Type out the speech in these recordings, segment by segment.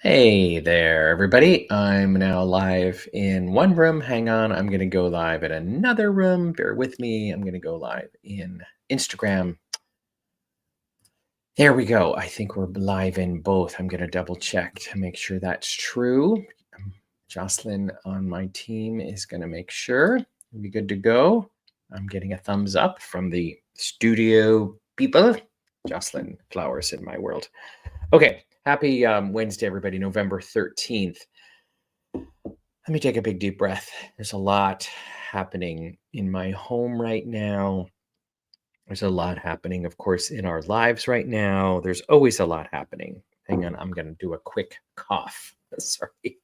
Hey there, everybody. I'm now live in one room. Hang on. I'm going to go live in another room. Bear with me. I'm going to go live in Instagram. There we go. I think we're live in both. I'm going to double check to make sure that's true. Jocelyn on my team is going to make sure we'll be good to go. I'm getting a thumbs up from the studio people. Jocelyn Flowers in my world. Okay. Happy Wednesday, everybody. November 13th. Let me take a big deep breath. There's a lot happening in my home right now. There's a lot happening, of course, in our lives right now. There's always a lot happening. Hang on, I'm going to do a quick cough. Sorry.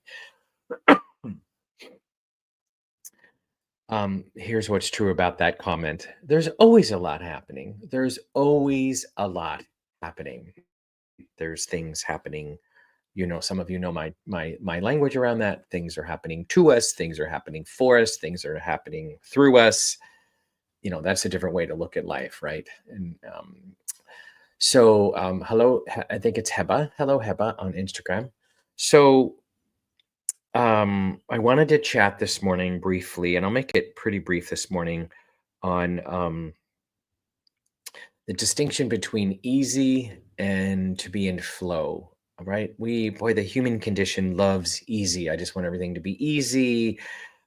Here's what's true about that comment. There's always a lot happening. There's always a lot happening. There's things happening. Some of you know my language around that. Things are happening to us, things are happening for us, things are happening through us. That's a different way to look at life, right? And hello, I think it's Heba. Hello, Heba on Instagram. So I wanted to chat this morning briefly, and I'll make it pretty brief this morning on the distinction between easy and to be in flow. Right? The human condition loves easy. I just want everything to be easy.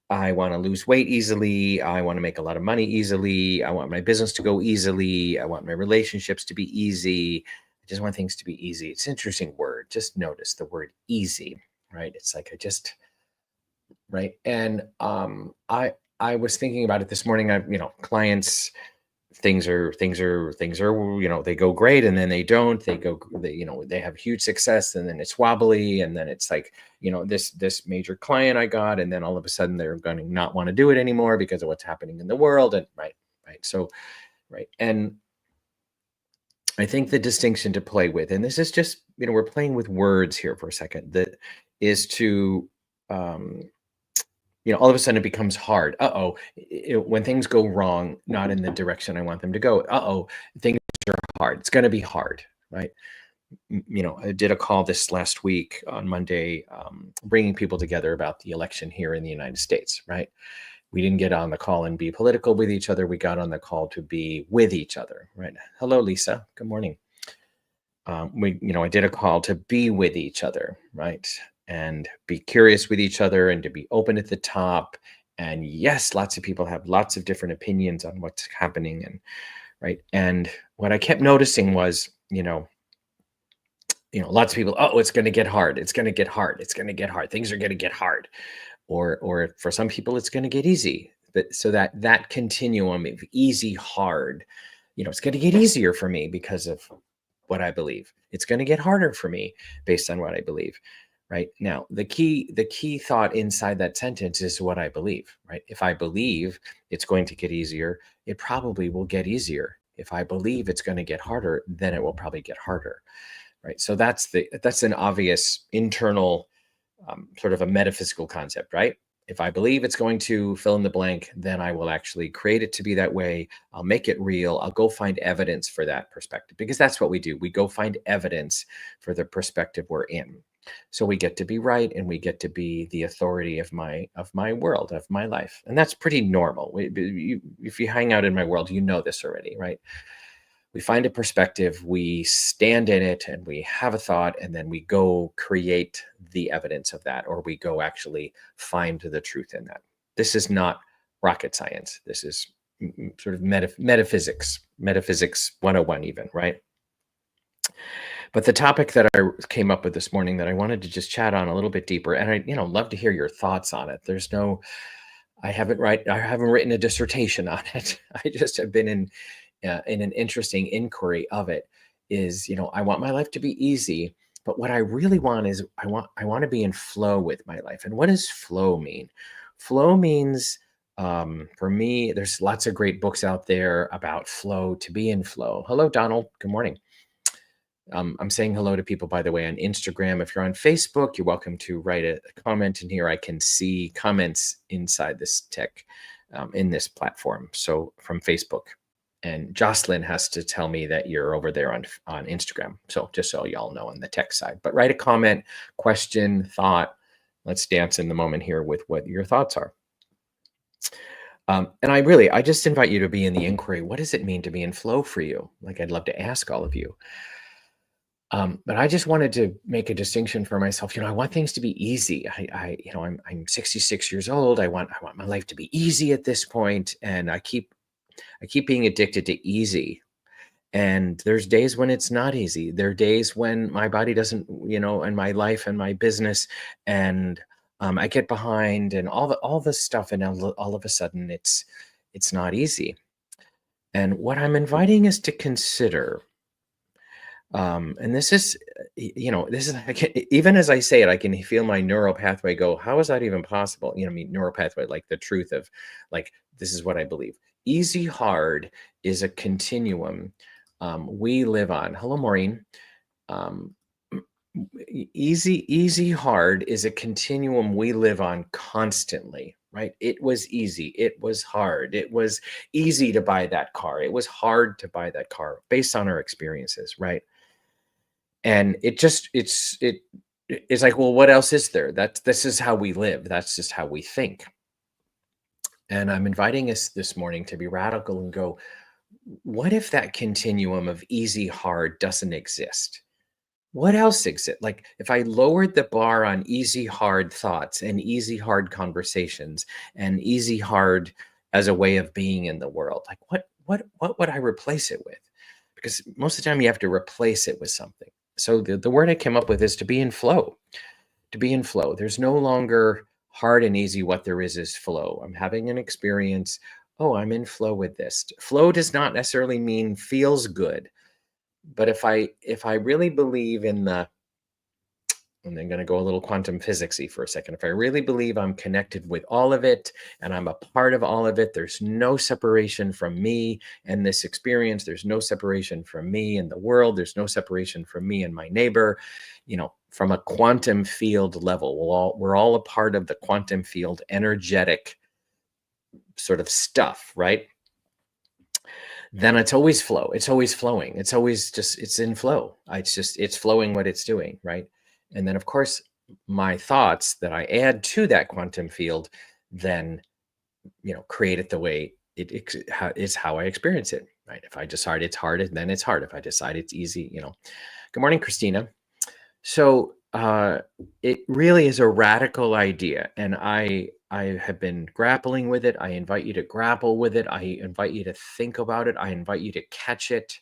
I want to lose weight easily. I want to make a lot of money easily. I want my business to go easily. I want my relationships to be easy. I just want things to be easy. It's an interesting word. Just notice the word easy, right? It's like right. And I was thinking about it this morning. Clients, things are they go great, and then they don't. They have huge success, and then it's wobbly, and then it's like, this major client I got, and then all of a sudden they're going to not want to do it anymore because of what's happening in the world. And right. So right. And I think the distinction to play with, and this is just, we're playing with words here for a second, that is to all of a sudden it becomes hard. When things go wrong, not in the direction I want them to go. Things are hard. It's going to be hard, right? I did a call this last week on Monday, bringing people together about the election here in the United States, right? We didn't get on the call and be political with each other. We got on the call to be with each other, right? Hello, Lisa. Good morning. I did a call to be with each other, right? And be curious with each other and to be open at the top. And yes, lots of people have lots of different opinions on what's happening. And right. And what I kept noticing was, lots of people, it's going to get hard. It's going to get hard. It's going to get hard. Things are going to get hard. Or for some people, it's going to get easy. But so that continuum of easy, hard, it's going to get easier for me because of what I believe. It's going to get harder for me based on what I believe. Right now, the key thought inside that sentence is what I believe. Right? If I believe it's going to get easier, it probably will get easier. If I believe it's going to get harder, then it will probably get harder. Right? So that's an obvious internal sort of a metaphysical concept, right? If I believe it's going to fill in the blank, then I will actually create it to be that way. I'll make it real. I'll go find evidence for that perspective, because that's what we do. We go find evidence for the perspective we're in. So we get to be right, and we get to be the authority of my world, of my life. And that's pretty normal. If you hang out in my world, you know this already, right? We find a perspective, we stand in it, and we have a thought, and then we go create the evidence of that, or we go actually find the truth in that. This is not rocket science. This is sort of metaphysics 101 even, right? But the topic that I came up with this morning that I wanted to just chat on a little bit deeper, and I love to hear your thoughts on it. I haven't written a dissertation on it. I just have been in an interesting inquiry of it. Is, I want my life to be easy, but what I really want is I want to be in flow with my life. And what does flow mean? Flow means, for me, there's lots of great books out there about flow, to be in flow. Hello, Donald. Good morning. I'm saying hello to people, by the way, on Instagram. If you're on Facebook, you're welcome to write a comment in here. I can see comments inside this in this platform. So from Facebook. And Jocelyn has to tell me that you're over there on Instagram. So just so y'all know on the tech side. But write a comment, question, thought. Let's dance in the moment here with what your thoughts are. And I just invite you to be in the inquiry. What does it mean to be in flow for you? Like, I'd love to ask all of you. But I just wanted to make a distinction for myself. I want things to be easy. I'm 66 years old. I want my life to be easy at this point, and I keep being addicted to easy. And there's days when it's not easy. There are days when my body doesn't, and my life and my business, and I get behind, and all the stuff, and all of a sudden it's not easy. And what I'm inviting us to consider, and this is, even as I say it, I can feel my neural pathway go, how is that even possible? Neural pathway, like the truth of, like, this is what I believe. Easy, hard is a continuum we live on. Hello, Maureen. Easy, hard is a continuum we live on constantly, right? It was easy. It was hard. It was easy to buy that car. It was hard to buy that car based on our experiences, right? And it's like, well, what else is there? This is how we live. That's just how we think. And I'm inviting us this morning to be radical and go, what if that continuum of easy, hard doesn't exist? What else exists? Like, if I lowered the bar on easy, hard thoughts and easy, hard conversations and easy, hard as a way of being in the world, like what would I replace it with? Because most of the time you have to replace it with something. So the word I came up with is to be in flow. To be in flow. There's no longer hard and easy. What there is flow. I'm having an experience. Oh, I'm in flow with this. Flow does not necessarily mean feels good. But if I really believe in and I'm going to go a little quantum physicsy for a second. If I really believe I'm connected with all of it and I'm a part of all of it, there's no separation from me and this experience. There's no separation from me and the world. There's no separation from me and my neighbor. From a quantum field level, we're all a part of the quantum field energetic sort of stuff, right? Then it's always flow. It's always flowing. It's always it's in flow. It's flowing what it's doing, right? And then, of course, my thoughts that I add to that quantum field then, create it the way it's how I experience it, right? If I decide it's hard, then it's hard. If I decide it's easy, Good morning, Christina. So it really is a radical idea, and I have been grappling with it. I invite you to grapple with it. I invite you to think about it. I invite you to catch it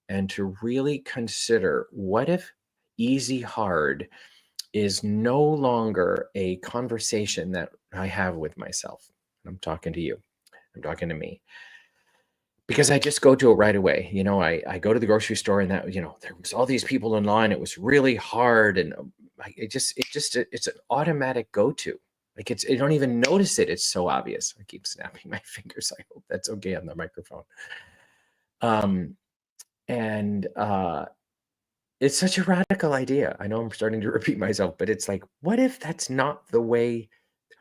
and to really consider, what if easy, hard is no longer a conversation that I have with myself? I'm talking to you. I'm talking to me. Because I just go to it right away. I go to the grocery store, and that, there was all these people in line. It was really hard. And it's an automatic go-to. Like, I don't even notice it. It's so obvious. I keep snapping my fingers. I hope that's okay on the microphone. And it's such a radical idea. I know I'm starting to repeat myself, but it's like, what if that's not the way?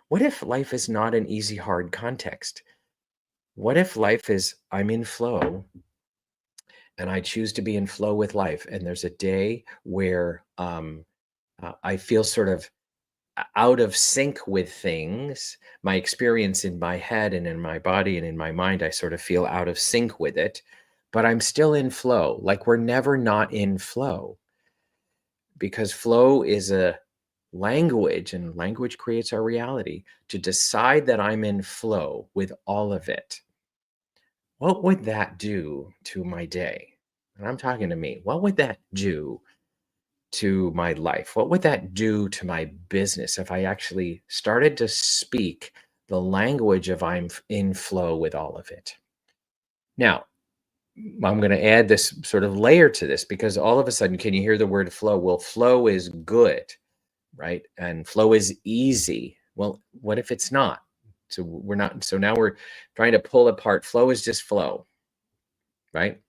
What if life is not an easy, hard context? What if life is, I'm in flow and I choose to be in flow with life, and there's a day where I feel sort of out of sync with things, my experience in my head and in my body and in my mind, I sort of feel out of sync with it, but I'm still in flow. Like, we're never not in flow, because flow is a language, and language creates our reality. To decide that I'm in flow with all of it, what would that do to my day? And I'm talking to me. What would that do to my life? What would that do to my business if I actually started to speak the language of I'm in flow with all of it? Now, I'm going to add this sort of layer to this, because all of a sudden, can you hear the word flow? Well, flow is good, right? And flow is easy. Well, what if it's not? So now we're trying to pull apart. Flow is just flow, right?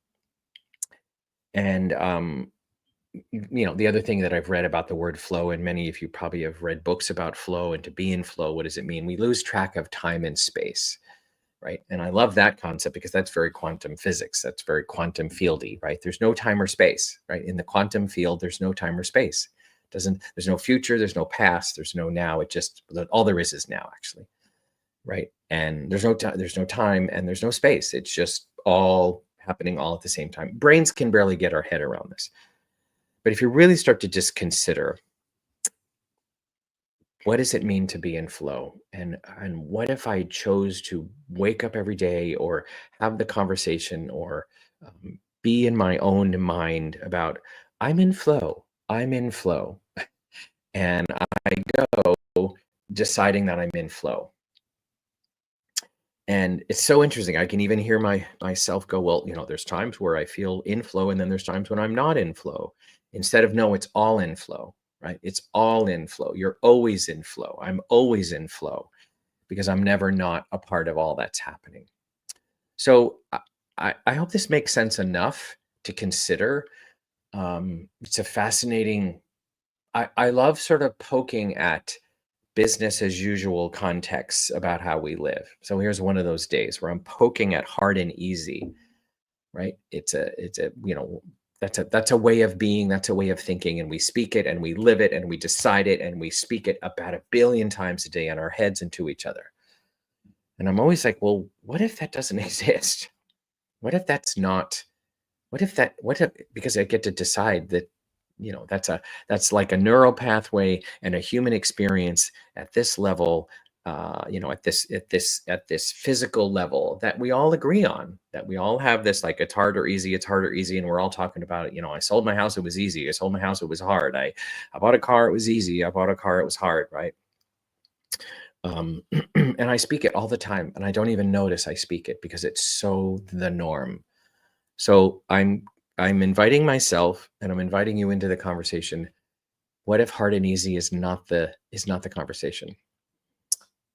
And the other thing that I've read about the word flow, and many of you probably have read books about flow and to be in flow, what does it mean? We lose track of time and space. right? And I love that concept because that's very quantum physics. That's very quantum fieldy, right? There's no time or space, right? In the quantum field, there's no time or space. Doesn't There's no future, there's no past, there's no now. It just all there is now, actually, right? And there's no time and there's no space. It's just all happening all at the same time. Brains can barely get our head around this. But if you really start to just consider, what does it mean to be in flow? And what if I chose to wake up every day or have the conversation or be in my own mind about, I'm in flow, I'm in flow, and I go deciding that I'm in flow. And it's so interesting. I can even hear myself go, well, there's times where I feel in flow, and then there's times when I'm not in flow. Instead of, no, it's all in flow, right? It's all in flow. You're always in flow. I'm always in flow because I'm never not a part of all that's happening. So I hope this makes sense enough to consider. It's a fascinating, I love sort of poking at business as usual contexts about how we live. So here's one of those days where I'm poking at hard and easy, right? It's a that's a way of being, that's a way of thinking, and we speak it and we live it and we decide it and we speak it about 1 billion times a day in our heads and to each other. And I'm always like, well, what if that doesn't exist? What if that's not, what if, because I get to decide that, that's like a neural pathway and a human experience at this level, at this physical level that we all agree on, that we all have this, like, it's hard or easy, it's hard or easy, and we're all talking about it. I sold my house, it was easy. I sold my house, it was hard. I bought a car, it was easy. I bought a car, it was hard, right? And I speak it all the time, and I don't even notice I speak it because it's so the norm. So I'm inviting myself and I'm inviting you into the conversation. What if hard and easy is not the conversation,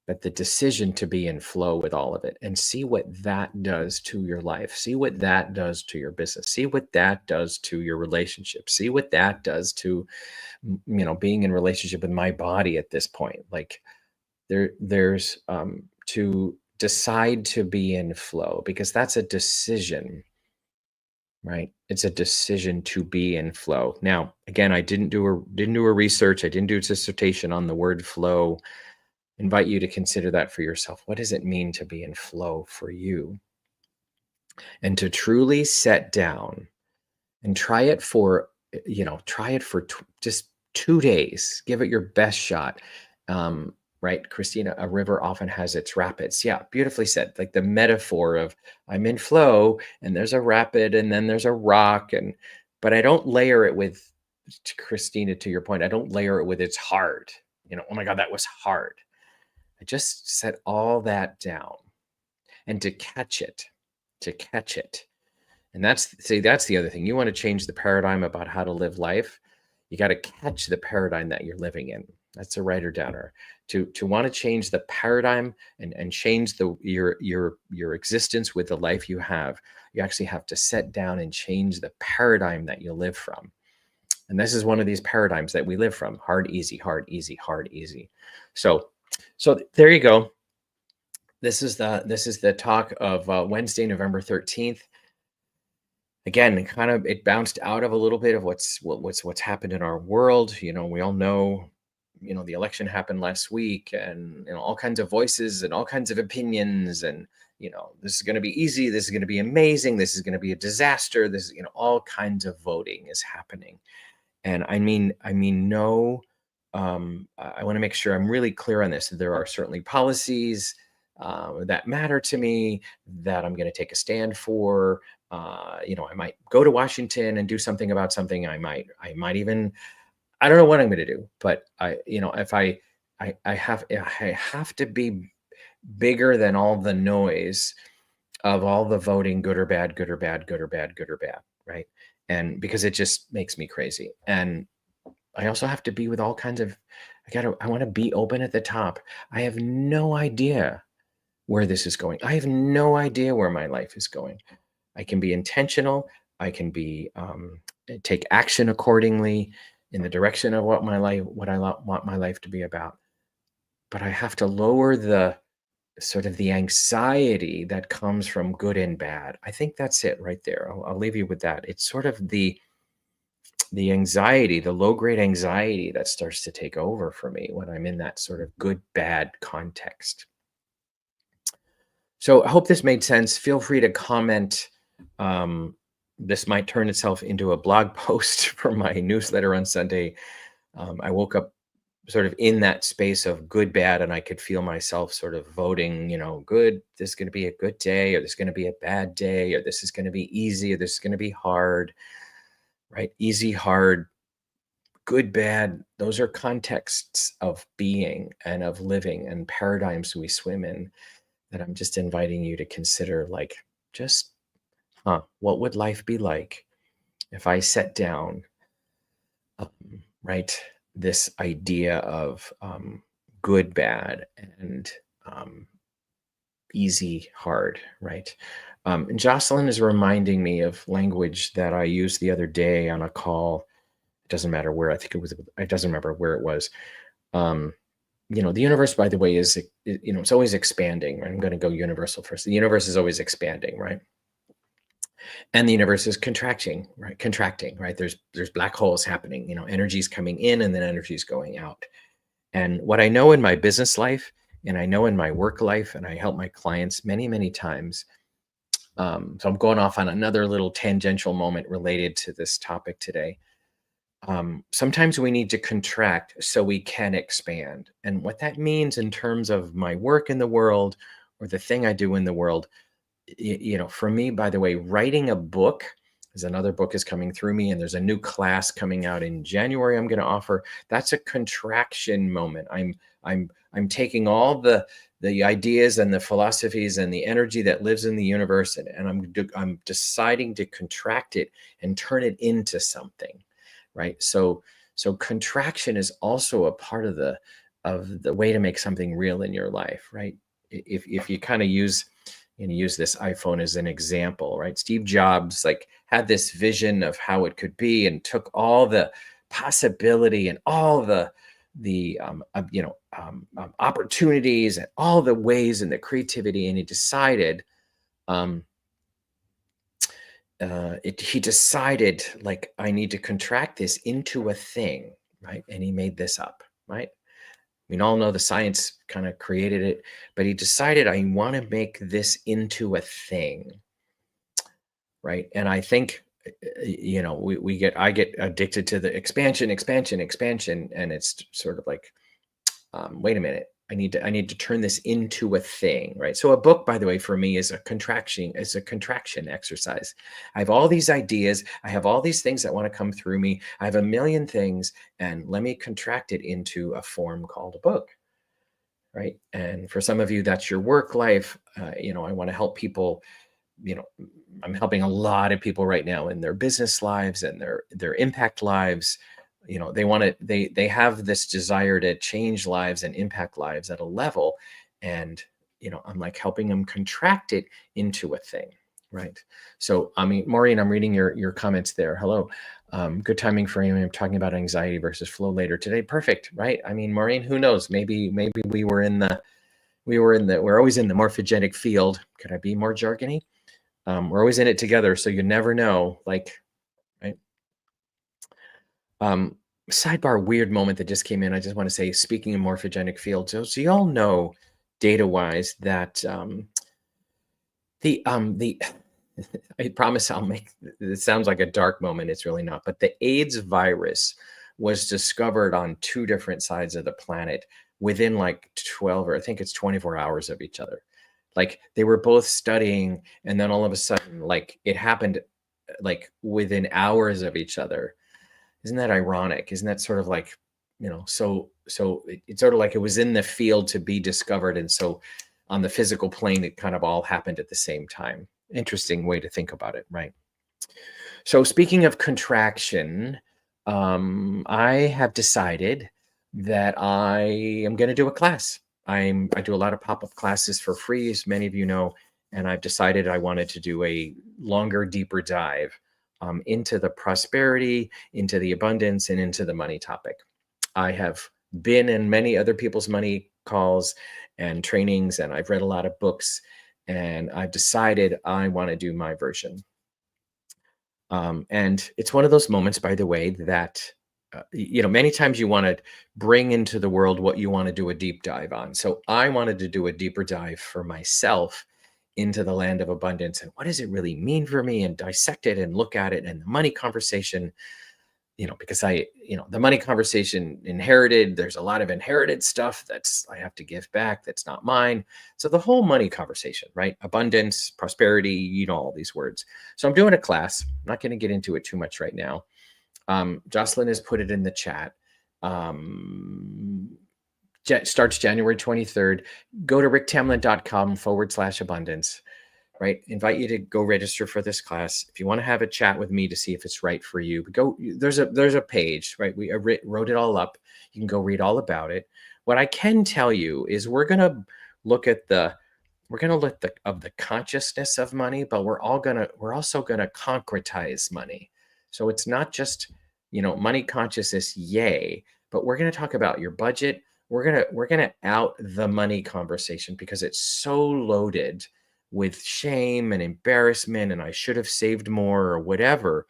but the decision to be in flow with all of it, and see what that does to your life. See what that does to your business. See what that does to your relationship. See what that does to, being in relationship with my body at this point. Like, there's to decide to be in flow, because that's a decision, right? It's a decision to be in flow. Now, again, I didn't do a research. I didn't do a dissertation on the word flow. Invite you to consider that for yourself. What does it mean to be in flow for you? And to truly set down and try it for, just 2 days. Give it your best shot. Right, Christina, a river often has its rapids. Yeah, beautifully said. Like the metaphor of, I'm in flow and there's a rapid and then there's a rock, but I don't layer it with, Christina, to your point, I don't layer it with, it's hard. Oh my God, that was hard. I just set all that down, and to catch it, to catch it. And that's the other thing. You want to change the paradigm about how to live life. You got to catch the paradigm that you're living in. That's a writer downer. To want to change the paradigm and change your existence with the life you have, you actually have to set down and change the paradigm that you live from. And this is one of these paradigms that we live from: hard, easy, hard, easy, hard, easy. So there you go. This is the talk of Wednesday, November 13th. Again, it bounced out of a little bit of what's happened in our world. We all know, the election happened last week, and all kinds of voices and all kinds of opinions, and this is going to be easy, this is going to be amazing, this is going to be a disaster, this is, all kinds of voting is happening. And I mean no, I want to make sure I'm really clear on this. There are certainly policies that matter to me, that I'm going to take a stand for. I might go to Washington and do something about something. I might even, I don't know what I'm going to do, but if I have to be bigger than all the noise of all the voting, good or bad, good or bad, good or bad, good or bad, right? And because it just makes me crazy. And I also have to be with all kinds of, I want to be open at the top. I have no idea where this is going. I have no idea where my life is going. I can be intentional. I can be take action accordingly in the direction of what I want my life to be about. But I have to lower the sort of the anxiety that comes from good and bad. I think that's it right there. I'll leave you with that. It's sort of the anxiety, the low grade anxiety that starts to take over for me when I'm in that sort of good bad context. So I hope this made sense. Feel free to comment. This might turn itself into a blog post for my newsletter on Sunday. I woke up sort of in that space of good, bad, and I could feel myself sort of voting, good, this is going to be a good day, or this is going to be a bad day, or this is going to be easy, or this is going to be hard, right? Easy, hard, good, bad. Those are contexts of being and of living and paradigms we swim in that I'm just inviting you to consider, like, just, what would life be like if I set down, right, this idea of good, bad, and um, easy, hard, right? And Jocelyn is reminding me of language that I used the other day on a call. It doesn't matter where. I think it was. It doesn't remember where it was. Um, the universe, by the way, is it's always expanding. Right? I'm going to go universal first. The universe is always expanding, right? And the universe is contracting, right? There's black holes happening. Energy is coming in and then energy is going out. And what I know in my business life, and I know in my work life, and I help my clients many, many times. So I'm going off on another little tangential moment related to this topic today. Sometimes we need to contract so we can expand. And what that means in terms of my work in the world or the thing I do in the world, for me, by the way, writing a book, there's another book is coming through me, and there's a new class coming out in January I'm going to offer. That's a contraction moment. I'm taking all the ideas and the philosophies and the energy that lives in the universe, and I'm deciding to contract it and turn it into something, right? So contraction is also a part of the way to make something real in your life, right? If you kind of use this iPhone as an example, right? Steve Jobs had this vision of how it could be and took all the possibility and all the opportunities and all the ways and the creativity, and he decided he decided, like, I need to contract this into a thing, right? And he made this up, right? We all know the science kind of created it, but he decided, I want to make this into a thing, right? And I think, I get addicted to the expansion, and it's sort of like, wait a minute, I need to turn this into a thing, right? So a book, by the way, for me is a contraction exercise. I have all these ideas, I have all these things that want to come through me, I have a million things, and let me contract it into a form called a book, right? And for some of you, that's your work life. I want to help people. I'm helping a lot of people right now in their business lives and their impact lives. They have this desire to change lives and impact lives at a level, and I'm like helping them contract it into a thing, right? So I mean, Maureen, I'm reading your comments there. Hello. Good timing for anyone. I'm talking about anxiety versus flow later today. Perfect, right? I mean, Maureen, who knows? Maybe we're always in the morphogenic field. Could I be more jargony? We're always in it together, so you never know, like, right? Sidebar, weird moment that just came in. I just want to say, speaking of morphogenic fields, so you all know data-wise that the I promise I'll make it sounds like a dark moment. It's really not. But the AIDS virus was discovered on two different sides of the planet within like 12, or I think it's 24 hours of each other. Like they were both studying, and then all of a sudden, like it happened like within hours of each other. Isn't that ironic? Isn't that sort of like, so it's sort of like it was in the field to be discovered. And so on the physical plane, it kind of all happened at the same time. Interesting way to think about it, right? So speaking of contraction, I have decided that I am going to do a class. I do a lot of pop-up classes for free, as many of you know, and I've decided I wanted to do a longer, deeper dive into the prosperity, into the abundance, and into the money topic. I have been in many other people's money calls and trainings, and I've read a lot of books, and I've decided I want to do my version. And it's one of those moments, by the way, that many times you want to bring into the world what you want to do a deep dive on. So I wanted to do a deeper dive for myself into the land of abundance and what does it really mean for me, and dissect it and look at it, and the money conversation, because the money conversation inherited, there's a lot of inherited stuff that's I have to give back, that's not mine. So the whole money conversation, right? Abundance, prosperity, all these words. So I'm doing a class. I'm not going to get into it too much right now. Jocelyn has put it in the chat. Starts January 23rd. Go to ricktamlin.com/abundance. Right. Invite you to go register for this class. If you want to have a chat with me to see if it's right for you, go, there's a page, right? We wrote it all up. You can go read all about it. What I can tell you is we're going to look at the consciousness of money, but we're also going to concretize money. So it's not just, money consciousness, yay, but we're going to talk about your budget. We're going to out the money conversation because it's so loaded with shame and embarrassment, and I should have saved more or whatever.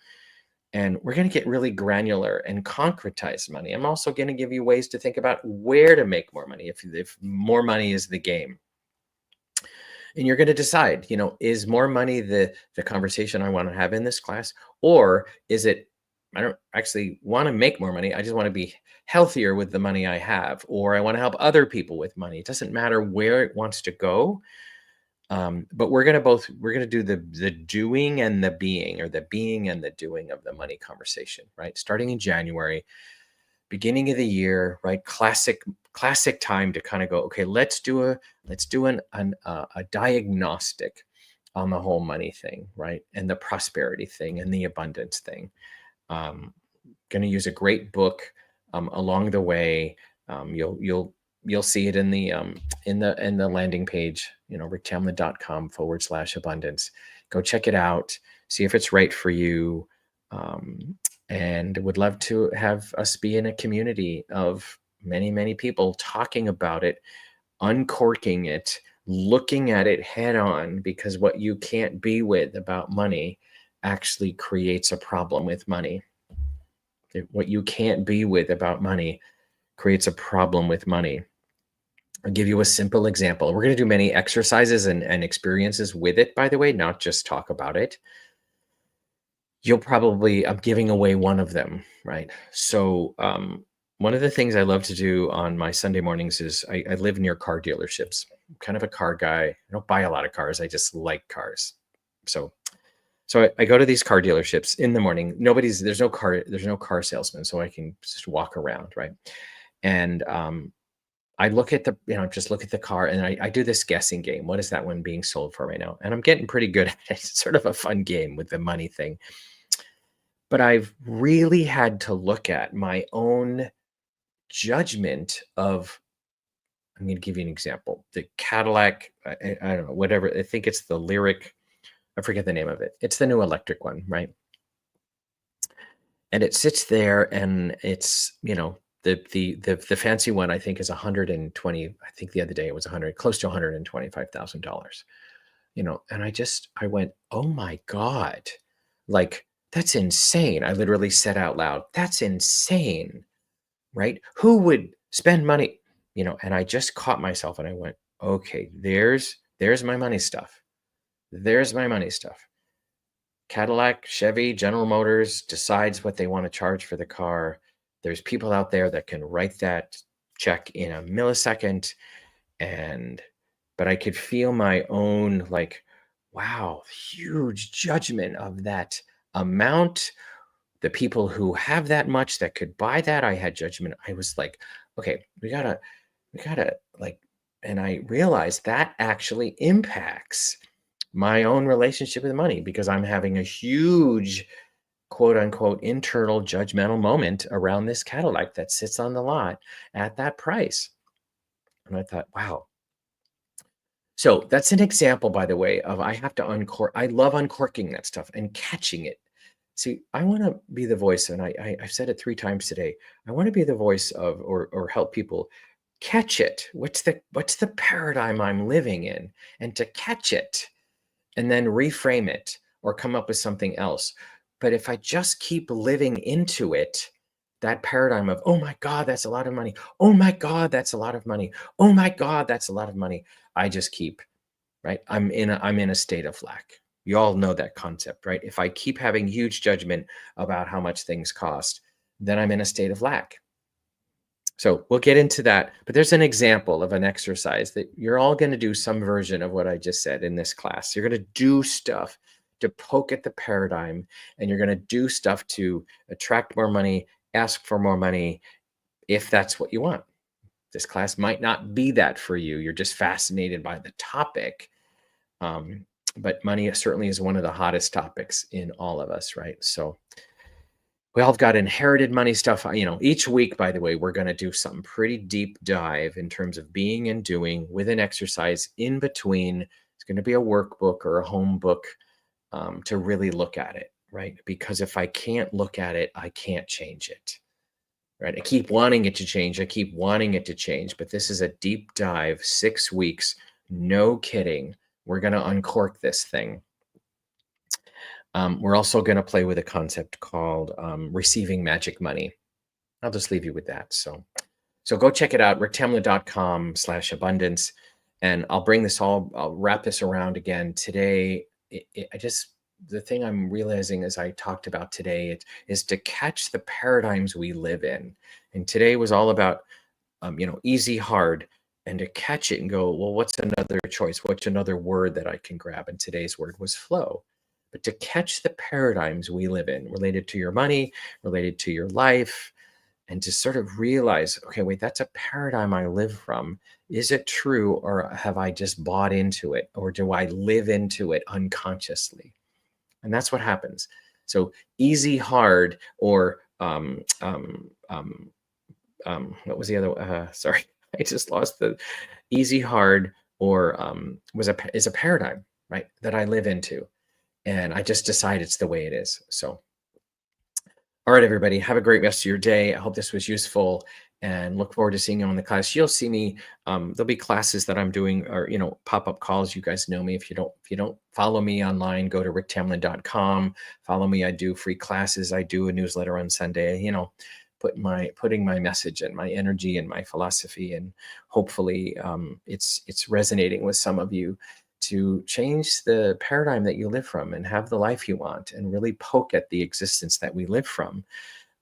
And we're going to get really granular and concretize money. I'm also going to give you ways to think about where to make more money if more money is the game. And you're going to decide, is more money the conversation I want to have in this class? Or is it, I don't actually want to make more money. I just want to be healthier with the money I have, or I want to help other people with money. It doesn't matter where it wants to go. But we're going to do the doing and the being, or the being and the doing of the money conversation, right? Starting in January, beginning of the year, right? Classic time to kind of go, okay, let's do a diagnostic on the whole money thing, right? And the prosperity thing and the abundance thing. Going to use a great book along the way. You'll see it in the landing page, ricktamlin.com/abundance. Go check it out, see if it's right for you. And would love to have us be in a community of many, many people talking about it, uncorking it, looking at it head on, because what you can't be with about money actually creates a problem with money. What you can't be with about money creates a problem with money. I'll give you a simple example. We're going to do many exercises and experiences with it, by the way, not just talk about it. I'm giving away one of them, right? So one of the things I love to do on my Sunday mornings is I live near car dealerships. I'm kind of a car guy. I don't buy a lot of cars. I just like cars. So I go to these car dealerships in the morning. There's no car salesman, so I can just walk around, right? And I look at just look at the car, and I do this guessing game. What is that one being sold for right now? And I'm getting pretty good at it. It's sort of a fun game with the money thing. But I've really had to look at my own judgment of, I'm going to give you an example. The Cadillac, I don't know, whatever. I think it's the Lyric. I forget the name of it. It's the new electric one, right? And it sits there, and it's, the fancy one, I think, is 120. I think the other day it was close to $125,000. And I went, oh my God, like, that's insane. I literally said out loud, that's insane, right? Who would spend money? And I just caught myself, and I went, okay, there's my money stuff. There's my money stuff. Cadillac, Chevy, General Motors decides what they want to charge for the car. There's people out there that can write that check in a millisecond. But I could feel my own, like, wow, huge judgment of that amount. The people who have that much that could buy that, I had judgment. I was like, okay, we gotta like, and I realized that actually impacts my own relationship with money, because I'm having a huge, quote unquote, internal judgmental moment around this Cadillac that sits on the lot at that price. And I thought, wow. So that's an example, by the way, of I have to uncork. I love uncorking that stuff and catching it. See, I want to be the voice, and I've said it 3 times today. I want to be the voice of, or help people catch it. What's the paradigm I'm living in? And to catch it and then reframe it or come up with something else. But if I just keep living into it, that paradigm of, oh my God, that's a lot of money. Oh my God, that's a lot of money. Oh my God, that's a lot of money. I just keep, right? I'm in a state of lack. You all know that concept, right? If I keep having huge judgment about how much things cost, then I'm in a state of lack. So we'll get into that, but there's an example of an exercise that you're all going to do some version of what I just said in this class. You're going to do stuff to poke at the paradigm, and you're going to do stuff to attract more money, ask for more money, if that's what you want. This class might not be that for you. You're just fascinated by the topic. But money certainly is one of the hottest topics in all of us, right? So we all got inherited money stuff. Each week, by the way, we're going to do some pretty deep dive in terms of being and doing with an exercise in between. It's going to be a workbook or a home book to really look at it, right? Because if I can't look at it, I can't change it, right? I keep wanting it to change. I keep wanting it to change. But this is a deep dive, 6 weeks. No kidding. We're going to uncork this thing. We're also going to play with a concept called receiving magic money. I'll just leave you with that. So go check it out, ricktamlin.com/abundance. And I'll wrap this around again today. The thing I'm realizing as I talked about today is to catch the paradigms we live in. And today was all about, easy, hard, and to catch it and go, well, what's another choice? What's another word that I can grab? And today's word was flow. But to catch the paradigms we live in related to your money, related to your life, and to sort of realize, okay, wait, that's a paradigm I live from. Is it true, or have I just bought into it, or do I live into it unconsciously? And that's what happens. So easy, hard, or what was the other? Sorry, I just lost the easy, hard, or is a paradigm, right, that I live into. And I just decide it's the way it is. So, all right, everybody, have a great rest of your day. I hope this was useful, and look forward to seeing you on the class. You'll see me. There'll be classes that I'm doing, or pop-up calls. You guys know me. If you don't follow me online, go to ricktamlin.com. Follow me. I do free classes. I do a newsletter on Sunday. Putting my message and my energy and my philosophy, and hopefully it's resonating with some of you, to change the paradigm that you live from and have the life you want, and really poke at the existence that we live from,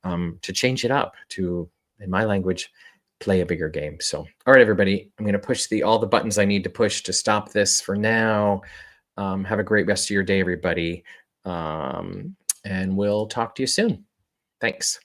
to change it up, to, in my language, play a bigger game. So, all right, everybody, I'm going to push all the buttons I need to push to stop this for now. Have a great rest of your day, everybody. And we'll talk to you soon. Thanks.